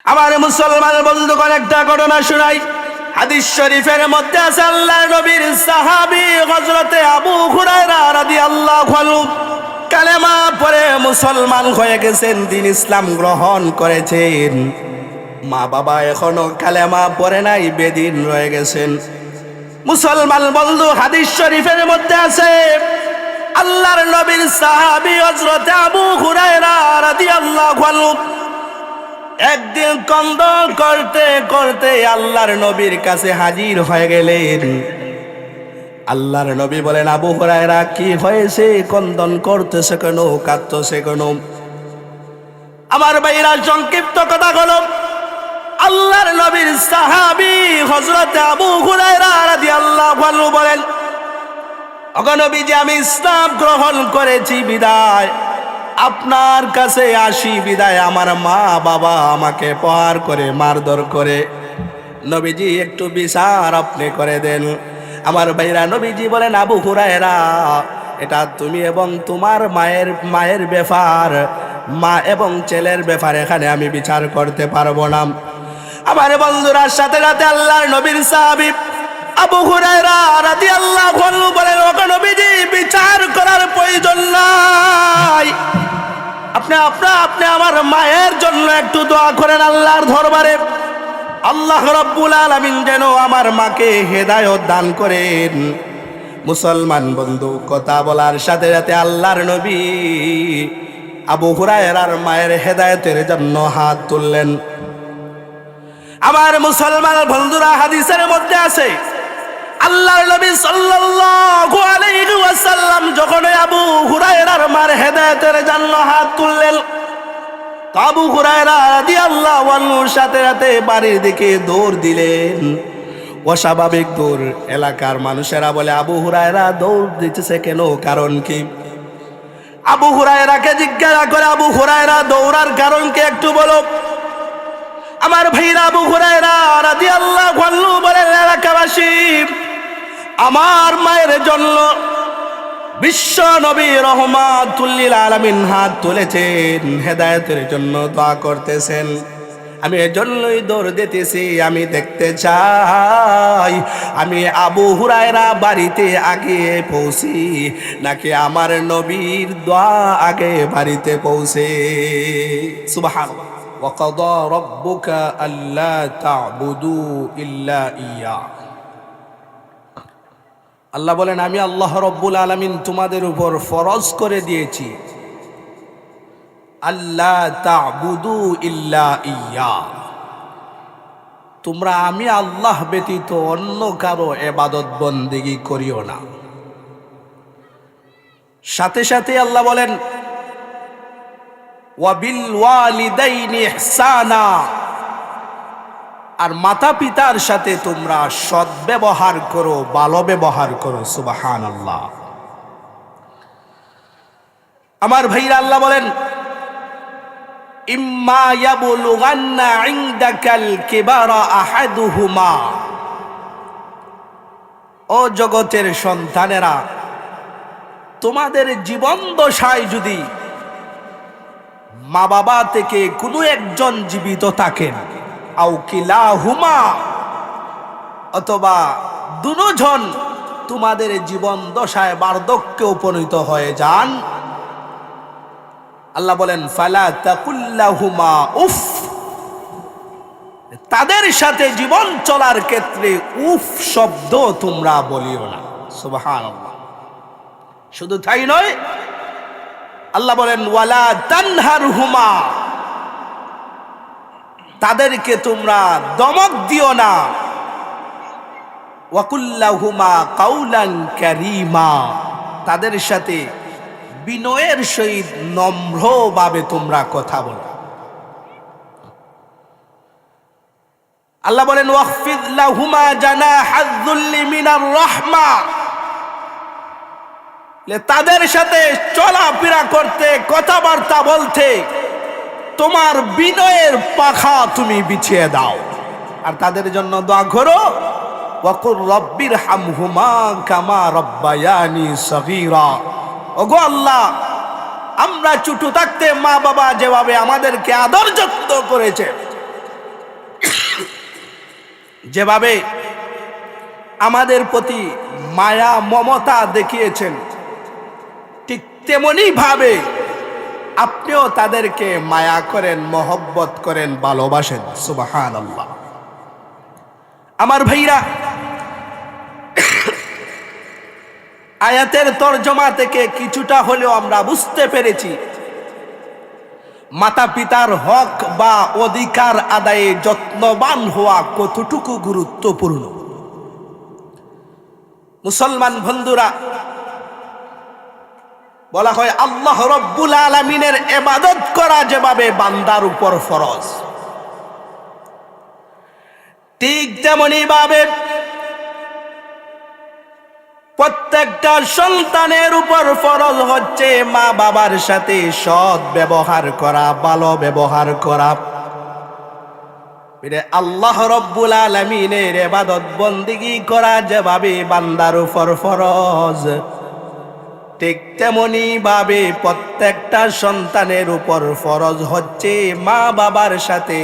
আমার মুসলমান বন্ধুগণ, একটা ঘটনা শোনাই। হাদিস শরীফের মধ্যে আছে আল্লাহর নবীর সাহাবী হযরতে আবু হুরায়রা রাদিয়াল্লাহু আনহু কালেমা পড়ে মুসলমান হয়ে গেছেন, দ্বীন ইসলাম গ্রহণ করেছেন। মা বাবা এখনো কালেমা পড়ে নাই, বেদিন রয়ে গেছেন। মুসলমান বন্ধু, হাদিস শরীফের মধ্যে আছে আল্লাহর নবীর সাহাবী হযরতে আবু হুরায়রা রাদিয়াল্লাহু আনহু একদিন কন্দন করতে করতে আল্লাহর নবীর কাছে হাজির হয়ে গেলেন। আল্লাহর নবী বলেন, আবু হুরায়রা, কি হয়েছে? কন্দন করতেছে কেন? কাঁদতেছে কেন? আমার ভাইরা, সংক্ষিপ্ত কথা হলো, আল্লাহর নবীর সাহাবী হযরত আবু হুরায়রা রাদিয়াল্লাহু আনহু বলেন, ওগো নবীজি, আমি ইসলাম গ্রহণ করেছি বিদায় আপনার কাছে আসি, বিদায় আমার মা বাবা আমাকে প্রহার করে, মারধর করে। নবীজি, একটু বিচার আপনি করে দেন। আমার ভাইরা, নবীজি বলেন, আবু হুরায়রা, এটা তুমি এবং তোমার মায়ের ব্যাপার, মা এবং ছেলের ব্যাপার, এখানে আমি বিচার করতে পারবো না। আমার বন্ধুরা, সাথে সাথে আল্লাহর নবীর সাহাবী আবু হুরায়রা রাদিয়াল্লাহু আনহু বলেন, ওগো নবীজি, বিচার করার প্রয়োজন নাই। আপনি আমার মায়ের জন্য একটু দোয়া করেন আল্লাহর দরবারে। আল্লাহ রাব্বুল আলামিন যেন আমার মাকে হেদায়েত দান করেন। মুসলমান বন্ধু, কথা বলার সাথে সাথে আল্লাহর নবী আবু হুরায়রার মায়ের হেদায়েতের জন্য হাত তুললেন। আমার মুসলমান বন্ধুরা, হাদিসের মধ্যে আছে আল্লাহর নবী সাল্লাল্লাহু আলাইহি ওয়াসাল্লাম যখন আবু হুরায়রার মার হেদায়েতের জন্য হাত তুললেন, আবু হুরায়রা রাদিয়াল্লাহু আনহুর সাথে সাথে বাড়ির দিকে দৌড় দিলেন। অস্বাভাবিক দৌড়। এলাকার মানুষেরা বলে, আবু হুরায়রা দৌড় দিতেছে কেন? কারণ কি? আবু হুরায়রাকে জিজ্ঞাসা করে, আবু হুরায়রা, দৌড়ার কারণ কি একটু বলো। আমার ভাইরা, আবু হুরায়রা রাদিয়াল্লাহু আনহু বলেন, এলাকাবাসী আমার মায়ের জন্য বিশ্ব নবী রহমাতুল লিল আলামিন হাত তুলেছেন, হেদায়েতের জন্য দোয়া করতেছেন। আমি এজন্যই দৌড় দিতেছি। আমি দেখতে চাই আমি আবু হুরায়রা বাড়িতে আগে পৌঁছি নাকি আমার নবীর দোয়া আগে বাড়িতে পৌঁছে। সুবহানাল্লাহ। ওয়া কাদা রাব্বুকা আল্লা তা'বুদু ইল্লা ইয়্যাহ। আল্লাহ বলেন, আমি আল্লাহ রব্বুল আলামিন তোমাদের উপর ফরজ করে দিয়েছি, আল্লাহ তা'বুদু ইল্লা ইয়্যাহ, তোমরা আমি আল্লাহ ব্যতীত অন্য কারো ইবাদত বন্দেগী করিও না। সাথে সাথে আল্লাহ বলেন, ওয়া বিল ওয়ালিদাইনি ইহসানা, আর মাতা পিতার সাথে তোমরা সৎ ব্যবহার করো, ভালো ব্যবহার করো। সুবহানাল্লাহ। আমার ভাইরা, আল্লাহ বলেন, ইম্মা ইয়াবলুগান্না ইনদাকাল কিবারা আহাদুহুমা, ও জগতের সন্তানেরা, তোমাদের জীবন দশায় যদি মা বাবা থেকে কোনো একজন জীবিত থাকেন, আও কিলাহুমা, অথবা দুজন তোমাদের জীবন দশায় বার্ধক্যে উপনীত হয়ে যান, আল্লাহ বলেন, ফালা তাকুল্লাহুমা উফ, তাদের সাথে জীবন চলার ক্ষেত্রে উফ শব্দ তোমরা বলিও না। সুবহানাল্লাহ। শুধু তাই নয়, আল্লাহ বলেন, ওয়ালা তানহারহুমা, তাদেরকে তোমরা দমক দিও না। ওয়াকুল্লাহুমা কাউলান কারীমা, তাদের সাথে বিনয়ের সহিত নম্রভাবে তোমরা কথা বলো। আল্লাহ বলেন, ওয়াখফিদ লাহুমা জানাহায যুল্লি মিনার রাহমা, তাদের সাথে চলাফেরা করতে, কথাবার্তা বলতে তোমার বিনয়ের পাখা তুমি বিছিয়ে দাও। আর তাদের জন্য দোয়া করো, ওয়াকুর রব্বির হামহুমা কামা রব্বায়ানি সগীরা, ওগো আল্লাহ, আমরা ছোট থাকতে মা বাবা যেভাবে আমাদেরকে আদর যত্ন করেছে, যেভাবে আমাদের প্রতি মায়া মমতা দেখিয়েছেন, ঠিক তেমনি ভাবে আপনিও তাদেরকে মায়া করেন, মহব্বত করেন, ভালোবাসেন। সুবহানাল্লাহ। আমার ভাইরা, আয়াতের তরজমা থেকে কিছুটা হলেও আমরা বুঝতে পেরেছি মাতা পিতার হক বা অধিকার আদায়ে যত্নবান হওয়া কতটুকু গুরুত্বপূর্ণ। মুসলমান বন্ধুরা, বলা হয় আল্লাহ রব্বুল আলামিনের ইবাদত করা যেভাবে বান্দার উপর ফরজ, ঠিক তেমনি ভাবে প্রত্যেকটা সন্তানের উপর ফরজ হচ্ছে মা বাবার সাথে সৎ ব্যবহার করা, ভালো ব্যবহার করা। আল্লাহ রব্বুল আলামিনের ইবাদত বন্দেগী করা যেভাবে বান্দার উপর ফরজ, ঠিক তেমনি ভাবে প্রত্যেকটা সন্তানের উপর ফরজ হচ্ছে মা বাবার সাথে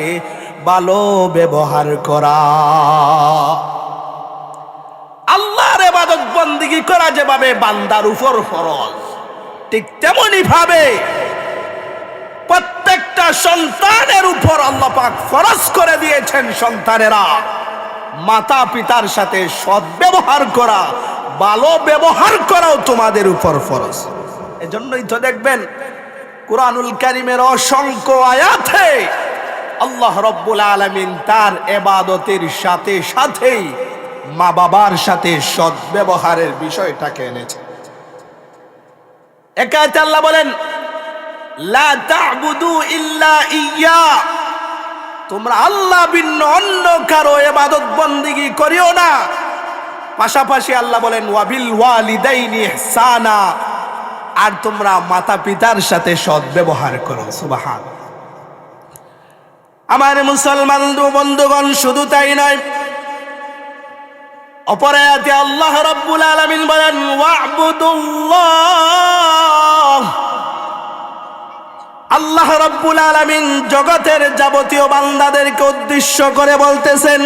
ভালো ব্যবহার করা। আল্লাহর ইবাদত বন্দেগী করা যেভাবে বান্দার উপর ফরজ, ঠিক তেমনি ভাবে প্রত্যেকটা সন্তানের উপর আল্লাহ পাক ফরজ করে দিয়েছেন সন্তানেরা মাতা পিতার সাথে সৎ ব্যবহার করা, ভালো ব্যবহার করাও তোমাদের উপর ফরজ। এজন্যই তো দেখবেন কুরআনুল কারীমের অসংখ্য আয়াতে আল্লাহ রব্বুল আলামিন তার ইবাদতের সাথে সাথেই মা বাবার সাথে সৎ ব্যবহারের বিষয়টাকে এনেছে। এক আয়াতে আল্লাহ বলেন, লা তা'বুদু ইল্লা ইয়্যা, তোমরা আল্লাহ ভিন্ন অন্য কারো ইবাদত বন্দেগী করিও না। পাশাপাশি আল্লাহ বলেন, ওয়াবিল ওয়ালিদাইনি ইহসানা, আর তোমরা মাতা পিতার সাথে সৎ ব্যবহার করো। সুবহানাল্লাহ। আমার মুসলমান বন্ধুগণ, শুধু তাই নয়, অপর আয়াতে আল্লাহ রাব্বুল আলামিন বলেন, ওয়া'বুদুল্লাহ, আল্লাহ রাব্বুল আলামিন জগতের যাবতীয় বান্দাদেরকে উদ্দেশ্য করে বলতেছেন,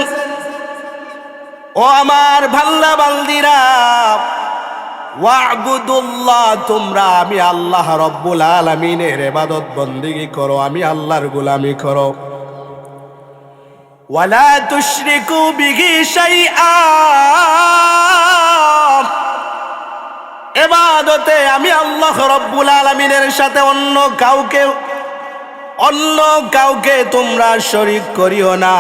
ও আমার ভাল্লা বান্দিরা, ওয়া'বুদুল্লাহ, তোমরা আমি আল্লাহ রাব্বুল আলামিনের ইবাদত বন্দেগী করো, আমি আল্লাহর গোলামি করো। ওয়ালা তুশরিকু বিহি শাইআ, ইবাদতে আমি আল্লাহ রাব্বুল আলামিনের সাথে অন্য কাউকে তোমরা শরীক করিও না।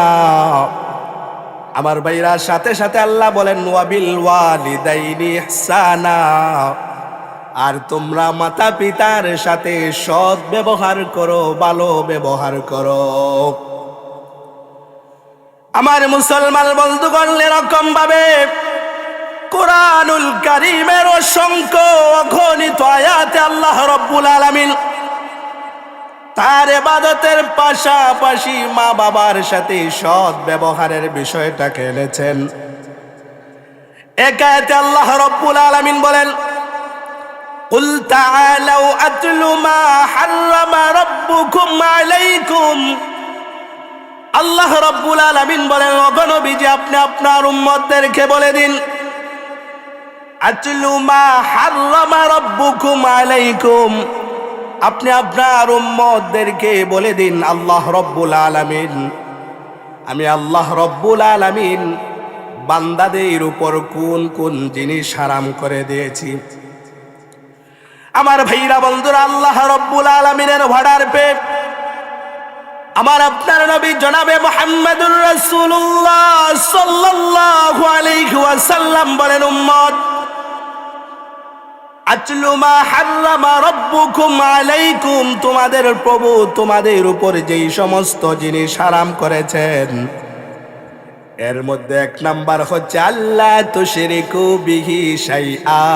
আমার ভাইরা, সাথে সাথে আল্লাহ বলেন, ওয়াবিল ওয়ালিদাইনি ইহসানা, আর তোমরা মাতা পিতার সাথে সৎ ব্যবহার করো, ভালো ব্যবহার করো। আমার মুসলমান বন্ধুগণ, এরকম ভাবে কুরআনুল কারীমের অসংখ্য অগণিত আয়াতে আল্লাহ রাব্বুল আলামিন তার ইবাদতের পাশাপাশি মা বাবার সাথে সৎ ব্যবহারের বিষয়টাকে এনেছেন। এক আয়াতে আল্লাহ রাব্বুল আলামিন বলেন, কুল তাআলাউ আতলু মা হাররামা রাব্বুকুম আলাইকুম, আল্লাহ রাব্বুল আলামিন বলেন, ও নবীজি, আপনি আপনার উম্মতদেরকে বলে দিন, আতলু মা হাররামা রাব্বুকুম আলাইকুম, আপনি আপনার উম্মতদেরকে বলে দিন, আল্লাহ রাব্বুল আলামিন, আমি আল্লাহ রাব্বুল আলামিন বান্দাদের উপর কোন কোন জিনিস হারাম করে দিয়েছি। আমার ভাইরা বন্ধুরা, আল্লাহ রাব্বুল আলামিনের ভাড়ার পেয়ে আমার আপনার নবী জনাবে মুহাম্মদুর রাসূলুল্লাহ সাল্লাল্লাহু আলাইহি ওয়াসাল্লাম বলেন, উম্মত, আতলু মা হাররামা রাব্বুকুম আলাইকুম, তোমাদের প্রভু তোমাদের উপর যেই সমস্ত জিনিস হারাম করেছেন, এর মধ্যে এক নাম্বার হচ্ছে আল্লা তুশরিকু বিহি শাইআ,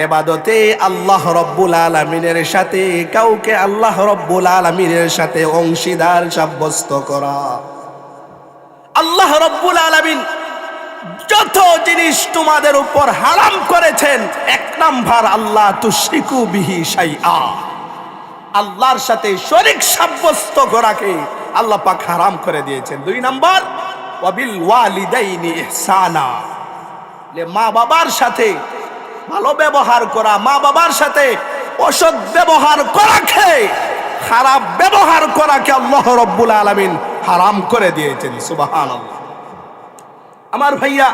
ইবাদতে আল্লাহ রাব্বুল আলামিনের সাথে কাউকে আল্লাহ রাব্বুল আলামিনের সাথে অংশীদার সাব্যস্ত করা। আল্লাহ রাব্বুল আলামিন যত জিনিস তোমাদের উপর হারাম করেছেন, এক নাম্বার আল্লাহ তুশরিকু বিহি শাইআ, আল্লাহর সাথে শরীক সাব্যস্ত করাকে আল্লাহ পাক হারাম করে দিয়েছেন। দুই নাম্বার ওয়া বিল ওয়ালিদাইনি ইহসানা। মা বাবার সাথে ভালো ব্যবহার করা, মা বাবার সাথে অসৎ ব্যবহার করাকে, খারাপ ব্যবহার করাকে আল্লাহ রাব্বুল আলামিন হারাম করে দিয়েছেন। সুবহানাল্লাহ। আমার ভাইয়া,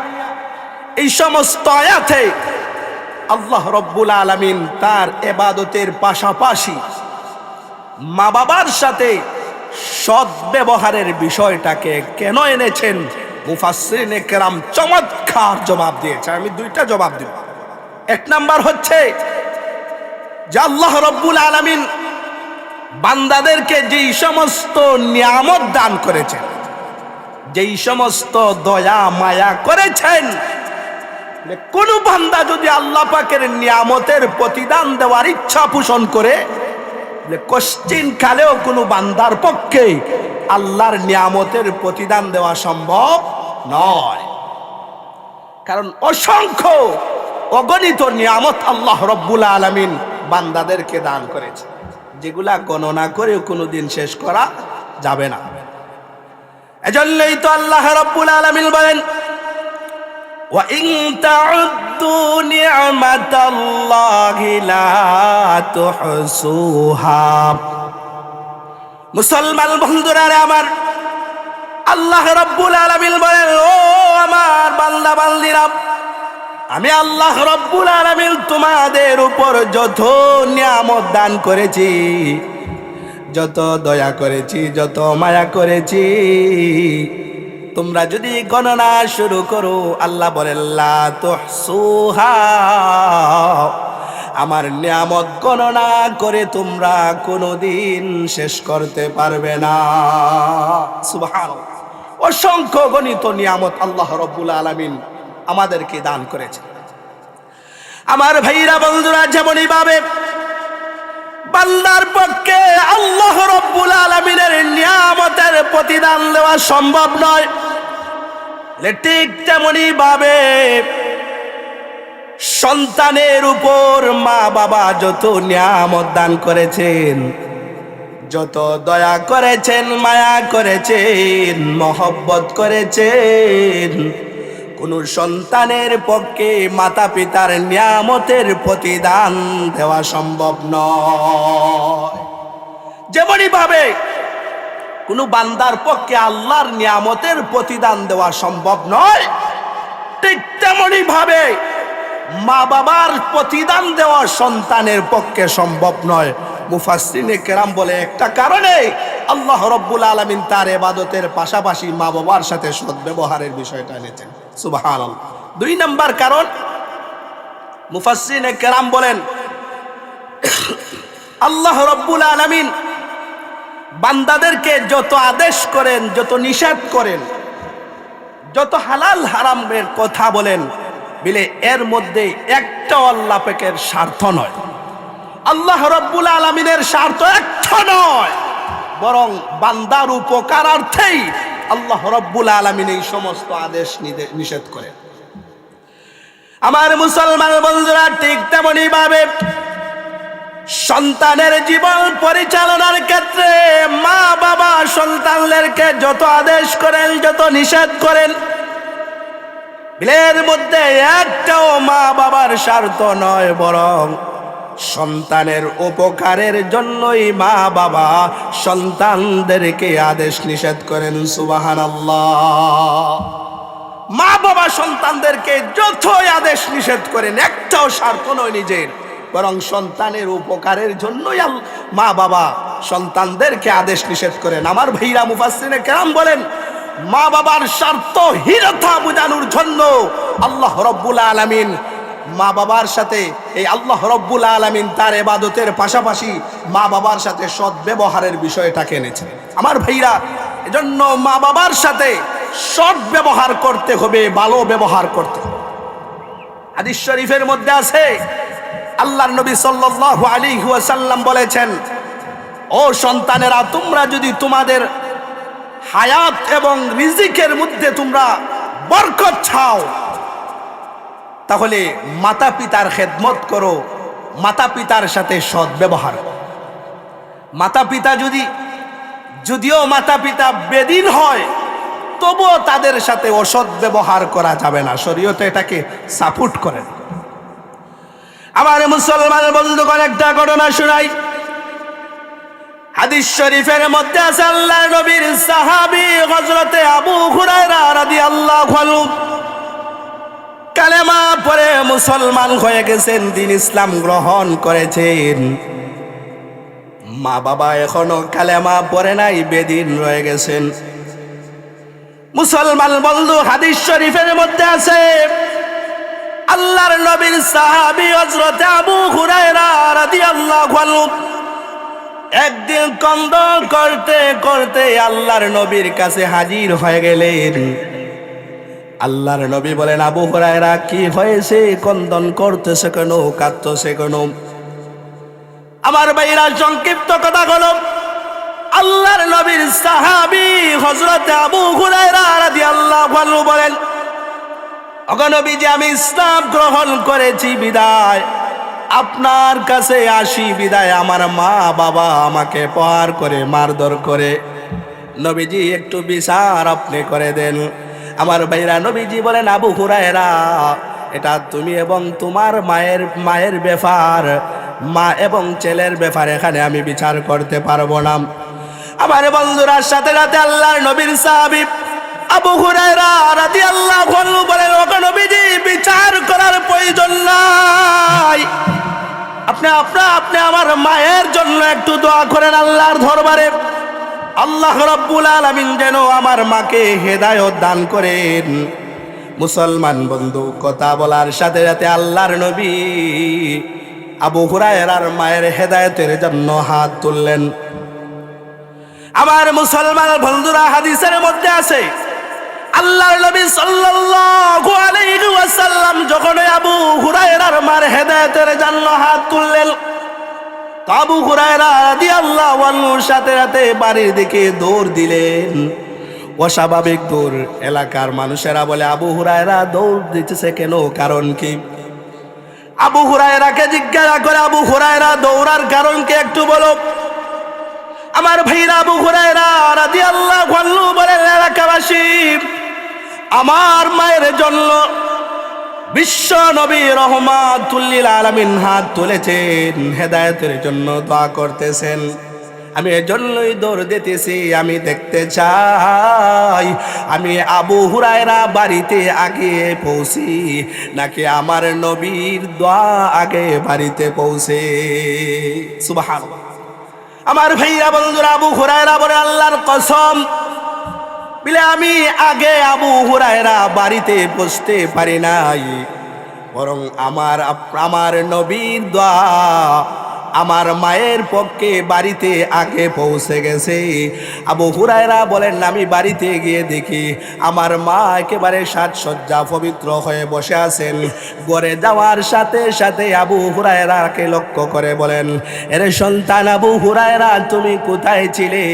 এই সমস্ত আয়াতে আল্লাহ রাব্বুল আলামিন তার ইবাদতের পাশাপাশি মা বাবার সাথে সৎ ব্যবহারের বিষয়টাকে কেন এনেছেন, মুফাসসিরিনে কেরাম চমৎকার জবাব দিয়েছে। আমি দুইটা জবাব দেব। এক নাম্বার হচ্ছে যে আল্লাহ রাব্বুল আলামিন বান্দাদেরকে যেই সমস্ত নিয়ামত দান করেছেন, যেই সমস্ত দয়া মায়া করেছেন, কোন বান্দা যদি আল্লাহ পাকের নিয়ামতের প্রতিদান দেওয়ার ইচ্ছা পোষণ করে, কোশ্চিন কালেও কোনো বান্দার পক্ষে আল্লাহর নিয়ামতের প্রতিদান দেওয়া সম্ভব নয়। কারণ অসংখ্য অগণিত নিয়ামত আল্লাহ রাব্বুল আলামিন বান্দাদেরকে দান করেছে, যেগুলা গণনা করেও কোনোদিন শেষ করা যাবে না। এজন্যই তো আল্লাহ রাব্বুল আলামিন বলেন, ওয়া ইন তাউদ্দু নি'মাতাল্লাহি লা তুহসুহা। মুসলমান বন্ধুরা আমার, আল্লাহ রাব্বুল আলামিন বলেন, ও আমার বান্দা বান্দীরা, আমি আল্লাহ রাব্বুল আলামিন তোমাদের উপর যত নিয়ামত দান করেছি, যত দয়া করেছি, যত মায়া করেছি, তোমরা যদি গণনা শুরু করো, আল্লাহ বলেন লা তুহসুহা, আমার নিয়ামত গণনা করে তোমরা কোনোদিন শেষ করতে পারবে না। সুবহানাল্লাহ। অসংখ্য গণিত নিয়ামত আল্লাহ রাব্বুল আলামিন আমাদেরকে দান করেছে। আমার ভাইরা বন্ধুরা, যেমনই ভাবে বান্দার পক্ষে আল্লাহ রাব্বুল আলামিনের নিয়ামতের প্রতিদান দেওয়া সম্ভব নয়, ঠিক তেমনি ভাবে সন্তানের উপর মা বাবা যত নিয়ামত দান করেছেন, যত দয়া করেছেন, মায়া করেছেন, মহব্বত করেছেন, কোন সন্তানের পক্ষে মাতা পিতার নিয়ামতের প্রতিদান দেওয়া সম্ভব নয়। যেমনই ভাবে কোন বান্দার পক্ষে আল্লাহর নিয়ামতের প্রতিদান দেওয়া সম্ভব নয়, ঠিক তেমনি ভাবে মা বাবার প্রতিদান দেওয়া সন্তানের পক্ষে সম্ভব নয়। মুফাসসিরিনে কেরাম বলে, একটা কারণে আল্লাহ রাব্বুল আলামিন তার ইবাদতের পাশাপাশি মা বাবার সাথে সদ্ব্যবহারের বিষয়টা এনেছেন। সুবহানাল্লাহ। দুই নাম্বার কারণ, মুফাসসিরিনে কেরাম বলেন, আল্লাহ রাব্বুল আলামিন বান্দাদেরকে যত আদেশ করেন, যত নিষেধ করেন, যত হালাল হারামের কথা বলেন, বিলে এর মধ্যে একটাও আল্লাহ পাকের স্বার্থ নয়। আল্লাহ রাব্বুল আলামিনের স্বার্থ একটা নয়, বরং বান্দার উপকারার্থেই আল্লাহ রাব্বুল আলামিন এই সমস্ত আদেশ নিষেধ করেন। আমার মুসলমান বন্ধুরা, ঠিক তেমনি ভাবে সন্তানের জীবন পরিচালনার ক্ষেত্রে মা বাবা সন্তানদেরকে যত আদেশ করেন, যত নিষেধ করেন, বিলের মধ্যে একটাও মা বাবার স্বার্থ নয়, বরং সন্তানের উপকারের জন্যই মা বাবা সন্তানদেরকে আদেশ নিষেধ করেন। সুবহানাল্লাহ। মা বাবা সন্তানদেরকে যতই আদেশ নিষেধ করেন, একটাও স্বার্থ নয় নিজের, বরং সন্তানের উপকারের জন্যই মা বাবা সন্তানদেরকে আদেশ নিষেধ করেন। আমার ভাইরা মুফাসসিরিনে কেরাম বলেন, মা বাবার স্বার্থহীনতা বোঝানোর জন্য আল্লাহ রাব্বুল আলামিন মা বাবার সাথে, এই আল্লাহ রাব্বুল আলামিন তার ইবাদতের পাশাপাশি মা বাবার সাথে সৎ ব্যবহারের বিষয়টাকে এনেছেন। আমার ভাইরা, এজন্য মা বাবার সাথে সৎ ব্যবহার করতে হবে, ভালো ব্যবহার করতে হবে। হাদিস শরীফের মধ্যে আছে, আল্লাহর নবী সাল্লাল্লাহু আলাইহি ওয়াসাল্লাম বলেছেন, ও সন্তানেরা, তোমরা যদি তোমাদের হায়াত এবং রিজিকের মধ্যে তোমরা বরকত চাও, তাহলে মাতা পিতার খেদমত করো, মাতা পিতার সাথে সৎ ব্যবহার। মাতা পিতা যদিও মাতা পিতা বেদিন হয়, তবুও তাদের সাথে অসৎ ব্যবহার করা যাবে না, শরীয়ত এটাকে সাপোর্ট করে। আমার মুসলমান বন্ধুগণ, একটা ঘটনা শোনাই। হাদিস শরীফের মধ্যে আছে আল্লাহর নবীর সাহাবী হযরতে আবু হুরায়রা রাদিয়াল্লাহু আনহু কালেমা পড়ে মুসলমান হয়ে গেছেন, দ্বীন ইসলাম গ্রহণ করেছেন। মা বাবা এখনো কালেমা পড়ে নাই, বেদিন রয়ে গেছেন। মুসলমান বন্ধু, হাদিস শরীফের মধ্যে আছে আল্লাহর নবীর সাহাবী হযরতে আবু হুরায়রা রাদিয়াল্লাহু আনহু একদিন কন্দন করতে করতে আল্লাহর নবীর কাছে হাজির হয়ে গেলেন। আল্লাহর নবী বলেন, আবু হুরায়রা কি হয়েছে, কন্দন করতেছে কেন, কাঁদতেছে কেন? আমার ভাইরা, সংক্ষিপ্ত কথা হলো, আল্লাহর নবীর সাহাবী হযরতে আবু হুরায়রা রাদিয়াল্লাহু আনহু বলেন, ওগো নবীজি, আমি ইসলাম গ্রহণ করেছি বিদায় আপনার কাছে আসি, বিদায় আমার মা বাবা আমাকে প্রহার করে, মারধর করে। নবীজি একটু বিচার আপনি করে দেন। আমার ভাইরা, নবীজি বলেন, আবু হুরায়রা, এটা তুমি এবং তোমার মায়ের ব্যাপার, মা এবং ছেলের ব্যাপার, এখানে আমি বিচার করতে পারবো না। আমার বন্ধুরা, সাথে সাথে আল্লাহর নবীর সাহাবী আবু হুরায়রা রাদিয়াল্লাহু আনহু বলেন, ওগো নবীজি, বিচার করার প্রয়োজন নাই, আপনি আমার মায়ের জন্য একটু দোয়া করেন আল্লাহর দরবারে, আল্লাহ রাব্বুল আলামিন যেন আমার মাকে হেদায়েত দান করেন। মুসলমান বন্ধু, কথা বলার সাথে সাথে আল্লাহর নবী আবু হুরায়রার মায়ের হেদায়েতের জন্য হাত তুললেন। আমার মুসলমান বন্ধুরা, হাদিসের মধ্যে আছে আল্লাহর নবী সাল্লাল্লাহু আলাইহি ওয়াসাল্লাম যখন আবু হুরায়রার মার হেদায়েতের জন্য হাত তুললেন, তো আবু হুরায়রা রাদিয়াল্লাহু আনহুর সাথে সাথে বাড়ির দিকে দৌড় দিলেন। অস্বাভাবিক দৌড়। এলাকার মানুষেরা বলে, আবু হুরায়রা দৌড় দিতেছে কেন, কারণ কি? আবু হুরায়রাকে জিজ্ঞাসা করে, আবু হুরায়রা দৌড়ার কারণ কি একটু বলো। আমার ভাইরা, আবু হুরায়রা রাদিয়াল্লাহু আনহু বলেন, এলাকাবাসী আমার মায়ের জন্য বিশ্ব নবী রহমাতুল লিল আলামিন হাত তুলেছেন, হেদায়েতের জন্য দোয়া করতেছেন, আমি এজন্যই দৌড় দিতেছি। আমি দেখতে চাই আমি আবু হুরায়রা বাড়িতে আগে পৌঁছি নাকি আমার নবীর দোয়া আগে বাড়িতে পৌঁছে। সুবহানাল্লাহ। আমার ভাইয়া বন্ধুরা, আবু হুরায়রা বলে, আল্লাহর কসম, বলে আমি আগে আবু হুরায়রা বাড়িতে পৌঁছতে পারি নাই, বরং আমার নবীর দোয়া আমার মায়ের পক্ষে বাড়িতে আগে পৌঁছে গেছে। আবু হুরায়রা বলেন, আমি বাড়িতে গিয়ে দেখি আমার মা একেবারে সাজসজ্জা পবিত্র হয়ে বসে আছেন। ঘরে যাওয়ার সাথে সাথে আবু হুরায়রাকে লক্ষ্য করে বলেন, এরে সন্তান আবু হুরায়রা, তুমি কোথায় ছিলে?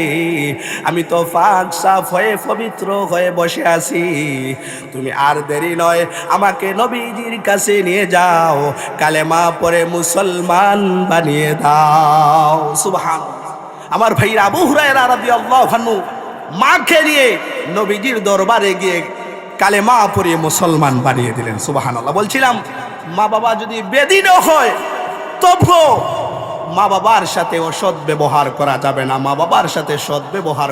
আমি তো পাক সাফ হয়ে পবিত্র হয়ে বসে আছি, তুমি আর দেরি নয়, আমাকে নবীজির কাছে নিয়ে যাও, কালেমা পড়ে মুসলমান বানিয়ে দাও। সুবহানাল্লাহ। আমার ভাইরা, আবু হুরায়রা রাদিয়াল্লাহু আনহু মাকে নিয়ে নবীজির দরবারে গিয়ে কালেমা পড়ে মুসলমান বানিয়ে দিলেন। সুবহানাল্লাহ। বলছিলাম, মা বাবা যদি বেদিনও হয় তবুও মা বাবার সাথে অসৎ ব্যবহার করা যাবে না, মা বাবার সাথে সৎ ব্যবহার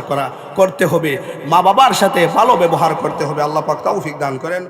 করতে হবে, মা বাবার সাথে ভালো ব্যবহার করতে হবে। আল্লাহ পাক তৌফিক দান করেন।